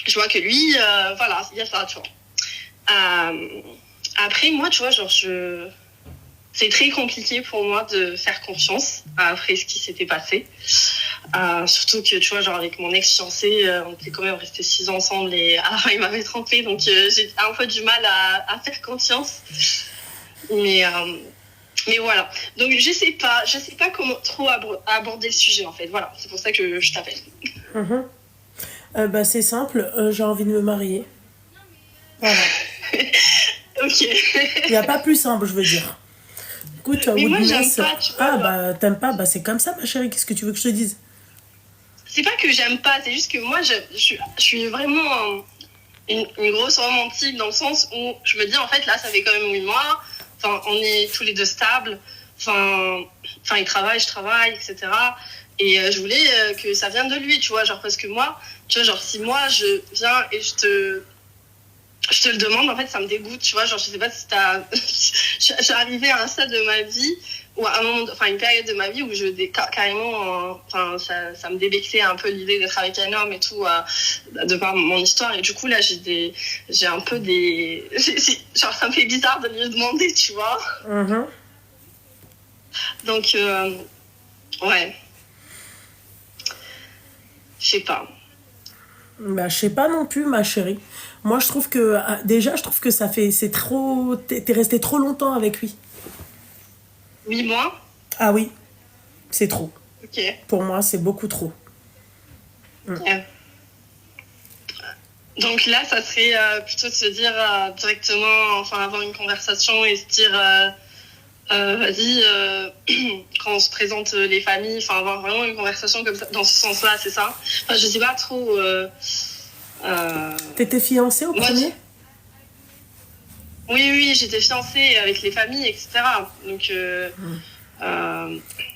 Je vois que lui, voilà, il y a ça, tu vois. Après, moi, tu vois, c'est très compliqué pour moi de faire confiance après ce qui s'était passé. Surtout que, tu vois, genre avec mon ex-fiancé, on était quand même restés 6 ans ensemble et à la fin, il m'avait trompée. Donc, j'ai un peu du mal à faire confiance. Mais voilà. Donc, je sais pas comment trop aborder le sujet, en fait. Voilà, c'est pour ça que je t'appelle. Bah, c'est simple, j'ai envie de me marier. Voilà. Ok. Il n'y a pas plus simple, je veux dire. Écoute, Mais moi, j'aime Woodness. pas, tu vois, Ah, genre. bah, t'aimes pas, bah, c'est comme ça, ma chérie, qu'est-ce que tu veux que je te dise? C'est pas que j'aime pas, c'est juste que moi, je suis vraiment une grosse romantique dans le sens où je me dis, en fait, là, ça fait quand même 8 mois. Enfin, on est tous les deux stables. Enfin, il travaille, je travaille, etc. Et je voulais que ça vienne de lui, tu vois. Genre, parce que moi, tu vois, genre, si moi, je viens et je te le demande, en fait, ça me dégoûte, tu vois. Genre, je sais pas si t'as. Je suis arrivée à un stade de ma vie, ou à un moment, enfin, une période de ma vie où carrément, enfin, ça me débectait un peu l'idée d'être avec un homme et tout, de par mon histoire. Et du coup, là, j'ai un peu des. Genre, ça me fait bizarre de lui demander, tu vois. Mhm. Donc, ouais, je sais pas. Bah, je sais pas non plus, ma chérie. Moi, je trouve que, déjà, je trouve que ça fait, c'est trop, t'es resté trop longtemps avec lui. 8 mois? Ah oui, c'est trop. Ok. Pour moi, c'est beaucoup trop. Ok. Donc là, ça serait plutôt de se dire directement, enfin avoir une conversation et se dire, vas-y, quand on se présente les familles, enfin avoir vraiment une conversation comme ça, dans ce sens-là, c'est ça. Enfin, je sais pas trop. T'étais fiancée au Moi, premier? oui, oui, j'étais fiancée avec les familles, etc. Donc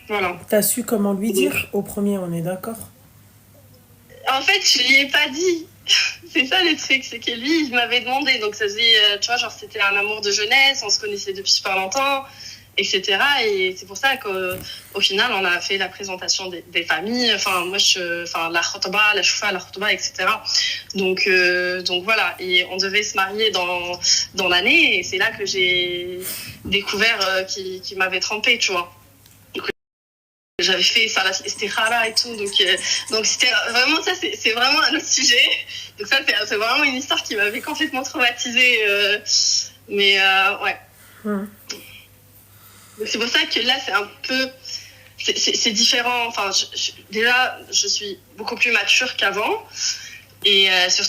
voilà. T'as su comment lui dire Donc, au premier, on est d'accord? en fait, je lui ai pas dit. C'est ça le truc, c'est que lui, il m'avait demandé. Donc ça faisait, tu vois, genre c'était un amour de jeunesse, on se connaissait depuis super longtemps, etc. Et c'est pour ça qu'au final, on a fait la présentation des familles. Enfin, moi, enfin, la khotba, la choufa, la khotba, etc. Donc voilà. Et on devait se marier dans l'année. Et c'est là que j'ai découvert qu'il m'avait trompée, tu vois. J'avais fait ça, la istikhara et tout, donc c'était vraiment ça, c'est vraiment un autre sujet. Donc ça, c'est vraiment une histoire qui m'avait complètement traumatisée. Mais ouais. Donc c'est pour ça que là, c'est un peu, c'est différent. Enfin, déjà, je suis beaucoup plus mature qu'avant, et surtout